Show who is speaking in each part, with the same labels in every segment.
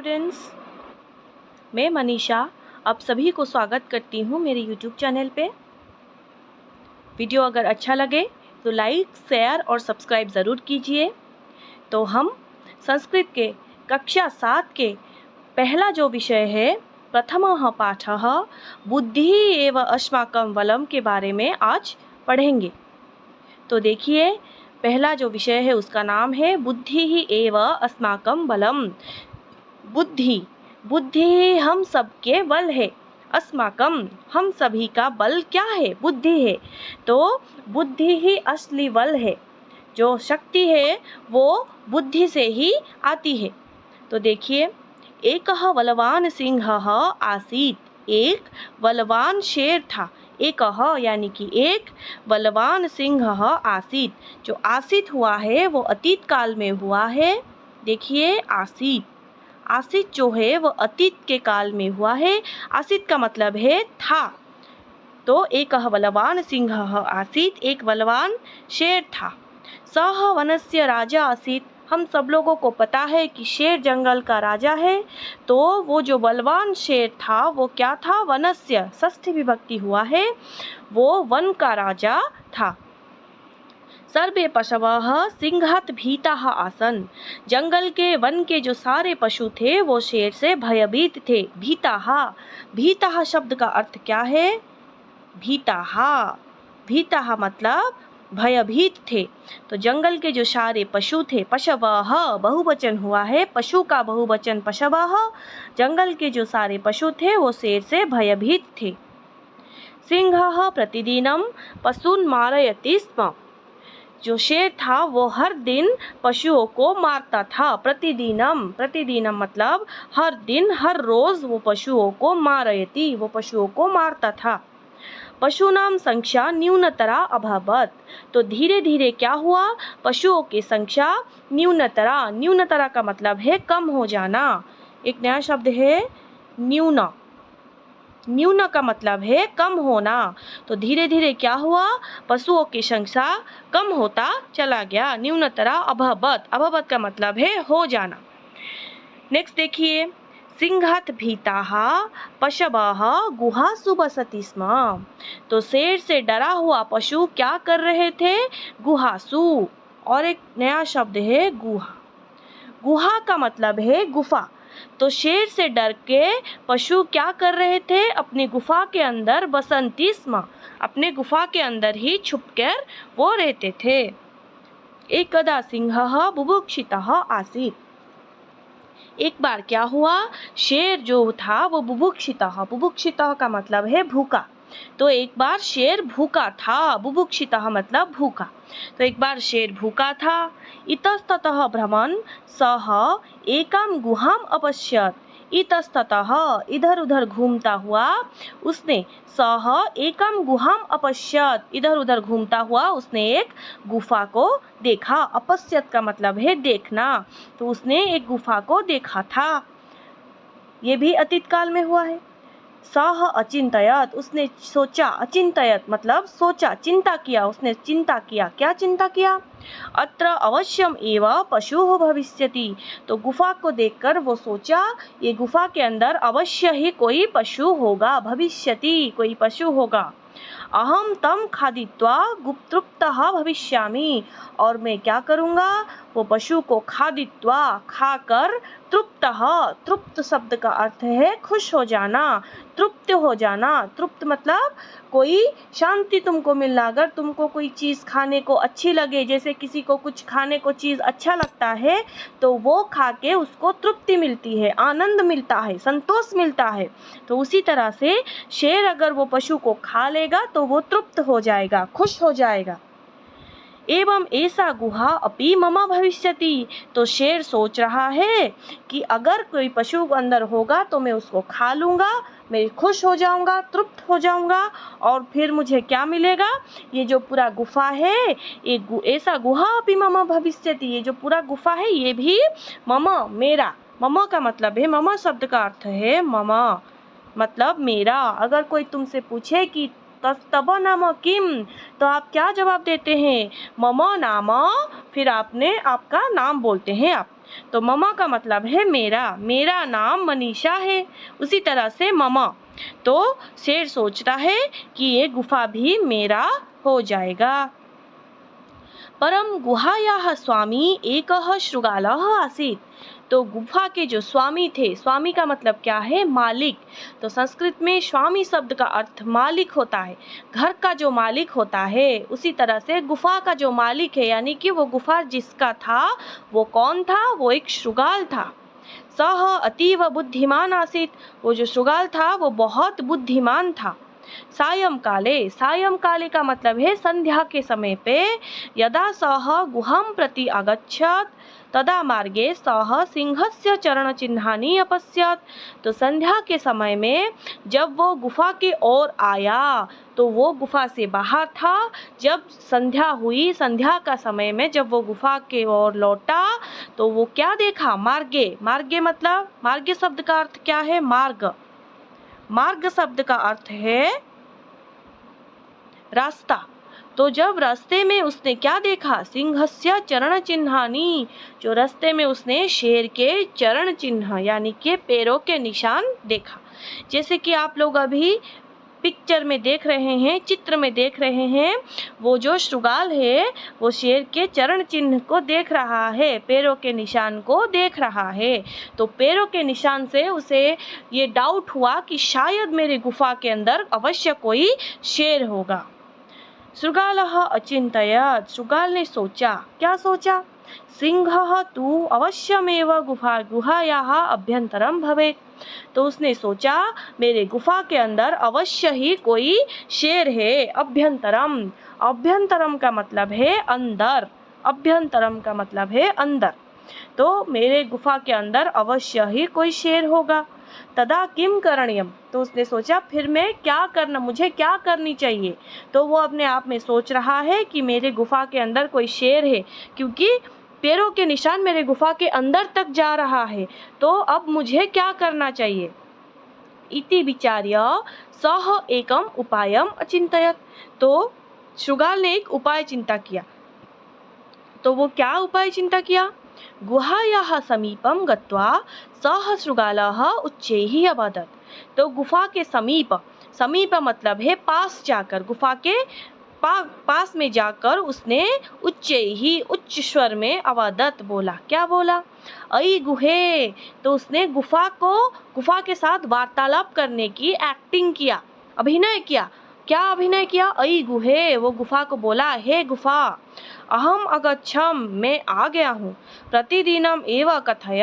Speaker 1: Students, मैं मनीषा आप सभी को स्वागत करती हूँ मेरे YouTube चैनल पे। वीडियो अगर अच्छा लगे तो लाइक, शेयर और सब्सक्राइब ज़रूर कीजिए। तो हम संस्कृत के कक्षा 7 के पहला जो विषय है प्रथमः पाठः बुद्धि एव अस्माकं बलम के बारे में आज पढ़ेंगे। तो देखिए, पहला जो विषय है उसका नाम है बुद्धि ही एव अस्माकं बलम। बुद्धि, बुद्धि हम सबके बल है। अस्माकम, हम सभी का बल क्या है? बुद्धि है। तो बुद्धि ही असली बल है। जो शक्ति है वो बुद्धि से ही आती है। तो देखिए, एकः बलवान सिंहः आसीत्। एक बलवान शेर था। एकः यानी कि एक, बलवान सिंहः आसीत्। जो आसीत हुआ है वो अतीत काल में हुआ है। देखिए, आसीत, आसीत जो है वो अतीत के काल में हुआ है। आसीत का मतलब है था। तो एकः बलवान सिंहः आसीत्, एक बलवान शेर था। सः वनस्य राजा आसीत्। हम सब लोगों को पता है कि शेर जंगल का राजा है। तो वो जो बलवान शेर था वो क्या था? वनस्य, षष्ठी विभक्ति हुआ है, वो वन का राजा था। सर्वे पशवः सिंहात् भीताः आसन्। जंगल के, वन के जो सारे पशु थे वो शेर से भयभीत थे। भीताः, भीताः शब्द का अर्थ क्या है? भीताः, भीताः मतलब भयभीत थे। तो जंगल के जो सारे पशु थे, पशवः बहुवचन हुआ है, पशु का बहुवचन पशवः। जंगल के जो सारे पशु थे वो शेर से भयभीत थे। सिंहः प्रतिदिनं पशून् मारयति स्म। जो शेर था वो हर दिन पशुओं को मारता था। प्रतिदिनम, प्रतिदिनम मतलब हर दिन, हर रोज वो पशुओं को मारयति, वो पशुओं को मारता था। पशूनां संख्या न्यूनतरा अभवत्। तो धीरे धीरे क्या हुआ? पशुओं की संख्या न्यूनतरा, न्यूनतरा का मतलब है कम हो जाना। एक नया शब्द है न्यून। न्यून का मतलब है कम होना। तो धीरे धीरे क्या हुआ? पशुओं की संख्या कम होता चला गया। न्यूनतरा अभवत्, अभवत् का मतलब है हो जाना। नेक्स्ट देखिए, सिंहात् भीताः पशवः गुहासु बसति स्म। तो शेर से डरा हुआ पशु क्या कर रहे थे? गुहासु। और एक नया शब्द है गुहा। गुहा का मतलब है गुफा। तो शेर से डर के पशु क्या कर रहे थे? अपनी गुफा के अंदर बसंती स्म, अपने गुफा के अंदर ही छुपकर वो रहते थे। एकदा सिंहः बुभुक्षितः आसीत्। एक बार क्या हुआ? शेर जो था वो बुभुक्षितः, बुभुक्षितः का मतलब है भूखा। तो एक बार शेर भूखा था। बुभुक्षितः मतलब भूखा। तो एक बार शेर भूखा था। इतस्ततः भ्रमन् सः एकां गुहाम् अपश्यत्। इतस्ततः इधर उधर घूमता हुआ उसने, सः एकां गुहाम् अपश्यत्, इधर उधर घूमता हुआ उसने एक गुफा को देखा। अपश्यत का मतलब है देखना। तो उसने एक गुफा को देखा था। ये भी अतीत काल में हुआ है। सः अचिन्तयत्, उसने सोचा। अचिन्तयत् मतलब सोचा, चिंता किया, उसने चिंता किया। क्या चिंता किया? अत्र अवश्यम एव पशुः भविष्यति। तो गुफा को देखकर वो सोचा ये गुफा के अंदर अवश्य ही कोई पशु होगा। भविष्यति, कोई पशु होगा। अहम तम खादित्वा गुप्तृप्तः भविष्यामि। और मैं क्या करूँगा? वो पशु को खादित्वा, खाकर, तृप्तः, तृप्त शब्द का अर्थ है खुश हो जाना, तृप्त हो जाना। तृप्त मतलब कोई शांति तुमको मिलना। अगर तुमको कोई चीज़ खाने को अच्छी लगे, जैसे किसी को कुछ खाने को चीज़ अच्छा लगता है तो वो खा के उसको तृप्ति मिलती है, आनंद मिलता है, संतोष मिलता है। तो उसी तरह से शेर अगर वो पशु को खा लेगा तो वो तृप्त हो जाएगा, खुश हो जाएगा। एवं ऐसा गुहा अपि मम भविष्यति। तो शेर सोच रहा है कि अगर कोई पशु अंदर होगा तो मैं उसको खा लूँगा, मैं खुश हो जाऊँगा, तृप्त हो जाऊँगा। और फिर मुझे क्या मिलेगा? ये जो पूरा गुफा है, ये ऐसा गुहा अपि मम भविष्यति, ये जो पूरा गुफा है ये भी मम, मेरा। मम का मतलब है, मम शब्द का अर्थ है मम मतलब मेरा। अगर कोई तुमसे पूछे कि तब नाम किम, तो आप क्या जवाब देते हैं? मम नाम, फिर आपने आपका नाम बोलते हैं आप। तो मम का मतलब है मेरा, मेरा नाम मनीषा है, उसी तरह से मम। तो शेर सोचता है कि ये गुफा भी मेरा हो जाएगा। परम गुहायाः स्वामी एकः शृगालः आसीत्। तो गुफा के जो स्वामी थे, स्वामी का मतलब क्या है? मालिक। तो संस्कृत में स्वामी शब्द का अर्थ मालिक होता है, घर का जो मालिक होता है। उसी तरह से गुफा का जो मालिक है, यानी कि वो गुफा जिसका था, वो कौन था? वो एक शृगाल था। सह अतीव बुद्धिमान आसीत्। वो जो शृगाल था वो बहुत बुद्धिमान था। सायंकाले, सायंकाले का मतलब है संध्या के समय पे। यदा सह गुहां प्रति अगच्छत् तदा मार्गे सह सिंहस्य चरण चिन्हानि अपश्यत्। तो संध्या के समय में जब वो गुफा की ओर आया तो वो गुफा से बाहर था। जब संध्या हुई, संध्या का समय में जब वो गुफा के ओर लौटा तो वो क्या देखा? मार्गे, मार्गे मतलब, मार्गे शब्द का अर्थ क्या है? मार्ग। मार्ग शब्द का अर्थ है रास्ता। तो जब रास्ते में उसने क्या देखा? सिंहस्य चरण चिन्हानि। जो रास्ते में उसने शेर के चरण चिन्ह यानी के पैरों के निशान देखा। जैसे कि आप लोग अभी पिक्चर में देख रहे हैं, चित्र में देख रहे हैं, वो जो शृगाल है वो शेर के चरण चिन्ह को देख रहा है, पैरों के निशान को देख रहा है। तो पैरों के निशान से उसे ये डाउट हुआ कि शायद मेरे गुफा के अंदर अवश्य कोई शेर होगा। शृगालः अचिन्तयत्। शृगाल ने सोचा, क्या सोचा? सिंहः तु अवश्यमेव गुहायाः अभ्यन्तरं भवेत्। तो उसने सोचा मेरे गुफा के अंदर अवश्य ही कोई शेर है। अभ्यंतरम, अभ्यंतरम का मतलब है अंदर, अभ्यंतरम का मतलब है अंदर। तो मेरे गुफा के अंदर अवश्य ही कोई शेर होगा। तदा किम करणीयम। तो उसने सोचा फिर मैं क्या करना, मुझे क्या करनी चाहिए। तो वो अपने आप में सोच रहा है कि मेरे गुफा के अंदर कोई शेर है, क्योंकि पैरों के निशान मेरे गुफा के अंदर तक जा रहा है। तो अब मुझे क्या करना चाहिए? इति विचार्य सह एकम उपायम अचिंतयत। तो शृगाल ने एक उपाय चिंता किया। तो वो क्या उपाय चिंता किया? गुहायाः समीपम गत्वा सह शृगालः उच्चैः अवदत्। तो गुफा के समीप, समीप मतलब है पास जाकर, गुफा के पास में जाकर उसने उच्चैः, उच्च स्वर में अवदत् बोला। क्या बोला? अयि गुहे। तो उसने गुफा के साथ वार्तालाप करने की एक्टिंग किया, अभिनय किया। क्या अभिनय किया? अयि गुहे, वो गुफा को बोला, हे गुफा, अहम अगच्छम, मैं आ गया हूँ। प्रतिदिनम एव कथय,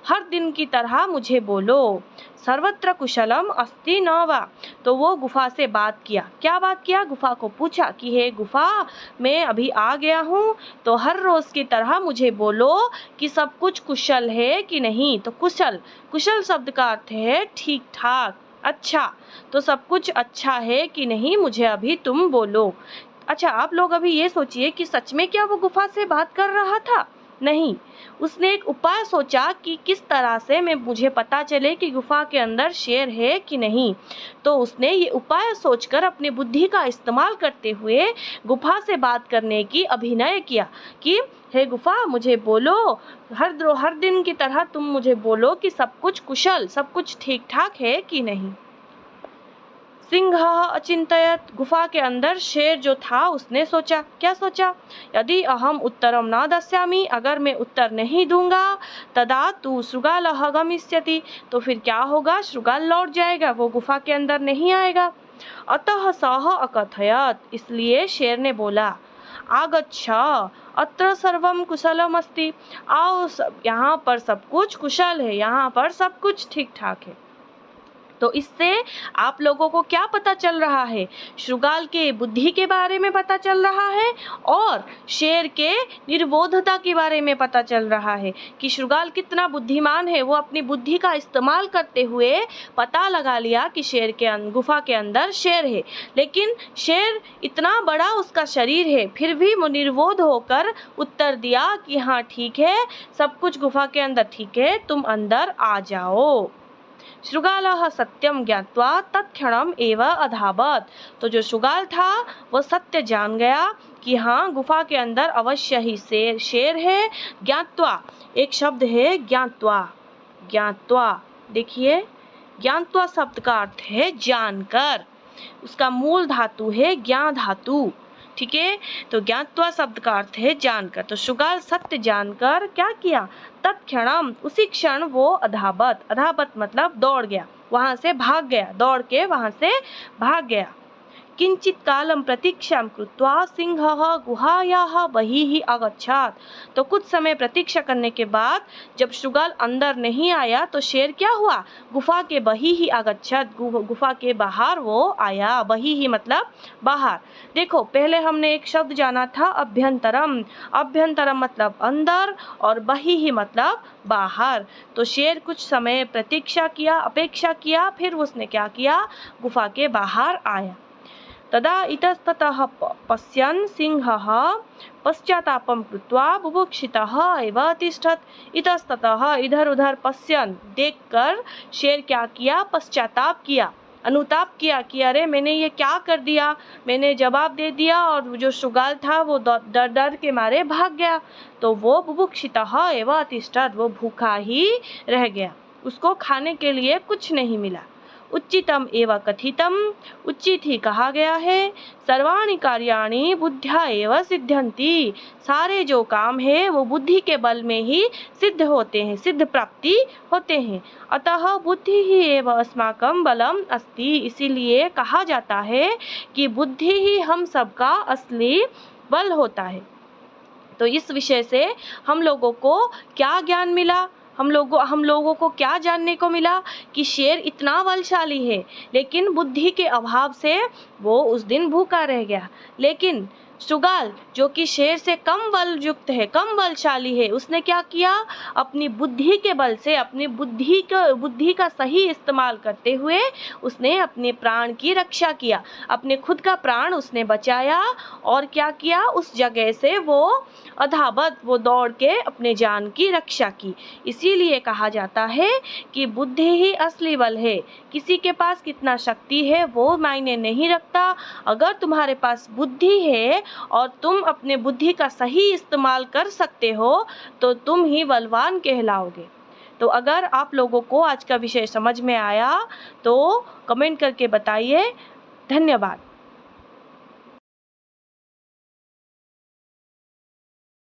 Speaker 1: हर दिन की तरह मुझे बोलो। सर्वत्र कुशलम अस्ति न वा। तो वो गुफा से बात किया। क्या बात किया? गुफा को पूछा कि हे गुफा, मैं अभी आ गया हूँ, तो हर रोज की तरह मुझे बोलो कि सब कुछ कुशल है कि नहीं। तो कुशल, कुशल शब्द का अर्थ है ठीक ठाक, अच्छा। तो सब कुछ अच्छा है कि नहीं, मुझे अभी तुम बोलो। अच्छा, आप लोग अभी ये सोचिए कि सच में क्या वो गुफा से बात कर रहा था? नहीं, उसने एक उपाय सोचा कि किस तरह से मुझे पता चले कि गुफा के अंदर शेर है कि नहीं। तो उसने ये उपाय सोचकर अपनी बुद्धि का इस्तेमाल करते हुए गुफा से बात करने की अभिनय किया कि हे गुफा, मुझे बोलो, हर दिन की तरह तुम मुझे बोलो कि सब कुछ कुशल, सब कुछ ठीक ठाक है कि नहीं। सिंहः अचिंतयत्। गुफा के अंदर शेर जो था उसने सोचा। क्या सोचा? यदि अहम उत्तरम न दास्यामि, अगर मैं उत्तर नहीं दूंगा, तदा तु शृगालः गमिष्यति, तो फिर क्या होगा? शृगाल लौट जाएगा, वो गुफा के अंदर नहीं आएगा। अतः सः अकथयत्, इसलिए शेर ने बोला, आगच्छ अत्र सर्वम कुशलम अस्ति, आओ, यहाँ पर सब कुछ कुशल है, यहाँ पर सब कुछ ठीक ठाक है। तो इससे आप लोगों को क्या पता चल रहा है? शृगाल के बुद्धि के बारे में पता चल रहा है और शेर के निर्बोधता के बारे में पता चल रहा है कि शृगाल कितना बुद्धिमान है। वो अपनी बुद्धि का इस्तेमाल करते हुए पता लगा लिया कि शेर के गुफा के अंदर शेर है, लेकिन शेर इतना बड़ा उसका शरीर है, फिर भी वो निर्बोध होकर उत्तर दिया कि हाँ ठीक है, सब कुछ गुफा के अंदर ठीक है, तुम अंदर आ जाओ। शृगालः सत्यम ज्ञात्वा तत्क्षणम एव अधावत्। तो जो शृगाल था वो सत्य जान गया कि हाँ गुफा के अंदर अवश्य ही शेर है। ज्ञात्वा एक शब्द है ज्ञात्वा, ज्ञात्वा देखिए ज्ञात्वा शब्द का अर्थ है जानकर, उसका मूल धातु है ज्ञा धातु, ठीक है। तो ज्ञात्वा शब्द का अर्थ है जानकर। तो शृगाल सत्य जानकर क्या किया, तत्क्षणम उसी क्षण वो अधावत, अधावत मतलब दौड़ गया, वहां से भाग गया, दौड़ के वहां से भाग गया। किंचित कालम प्रतीक्षां कृत्वा सिंहः गुहायाः बहिः अगच्छत्। तो कुछ समय प्रतीक्षा करने के बाद जब शृगाल अंदर नहीं आया तो शेर क्या हुआ, गुफा के बहिः अगच्छत्, गुफा के बाहर वो आया। बहिः मतलब बाहर। देखो पहले हमने एक शब्द जाना था अभ्यंतरम, अभ्यंतरम मतलब अंदर और बहिः मतलब बाहर। तो शेर कुछ समय प्रतीक्षा किया, अपेक्षा किया, फिर उसने क्या किया, गुफा के बाहर आया। तदा इतस्ततः पश्यन् सिंहः पश्चातापं कृत्वा बुभुक्षितः एव अतिष्ठत्। इतस्ततः इधर उधर पश्यन् देखकर शेर क्या किया, पश्चाताप किया, अनुताप किया कि अरे मैंने ये क्या कर दिया, मैंने जवाब दे दिया और जो शृगाल था वो डर डर के मारे भाग गया। तो वो बुभुक्षितः एव अतिष्ठत्, वो भूखा ही रह गया, उसको खाने के लिए कुछ नहीं मिला। उच्चितम एवं कथितम, उचित ही कहा गया है। सर्वाणि कार्याणि बुद्ध्या एव सिद्ध्यन्ति, सारे जो काम है वो बुद्धि के बल में ही सिद्ध होते हैं, सिद्ध प्राप्ति होते हैं। अतः बुद्धि ही एव अस्माकं बलम अस्ति, इसीलिए कहा जाता है कि बुद्धि ही हम सबका असली बल होता है। तो इस विषय से हम लोगों को क्या ज्ञान मिला, हम लोगों को क्या जानने को मिला कि शेर इतना बलशाली है लेकिन बुद्धि के अभाव से वो उस दिन भूखा रह गया। लेकिन शृगाल जो कि शेर से कम बल युक्त है, कम बलशाली है, उसने क्या किया, अपनी बुद्धि के बल से, अपनी बुद्धि का सही इस्तेमाल करते हुए उसने अपने प्राण की रक्षा किया, अपने खुद का प्राण उसने बचाया और क्या किया, उस जगह से वो अधावत, वो दौड़ के अपने जान की रक्षा की। इसीलिए कहा जाता है कि बुद्धि ही असली बल है। किसी के पास कितना शक्ति है वो मायने नहीं रखता। अगर तुम्हारे पास बुद्धि है और तुम अपने बुद्धि का सही इस्तेमाल कर सकते हो तो तुम ही बलवान कहलाओगे। तो अगर आप लोगों को आज का विषय समझ में आया तो कमेंट करके बताइए। धन्यवाद।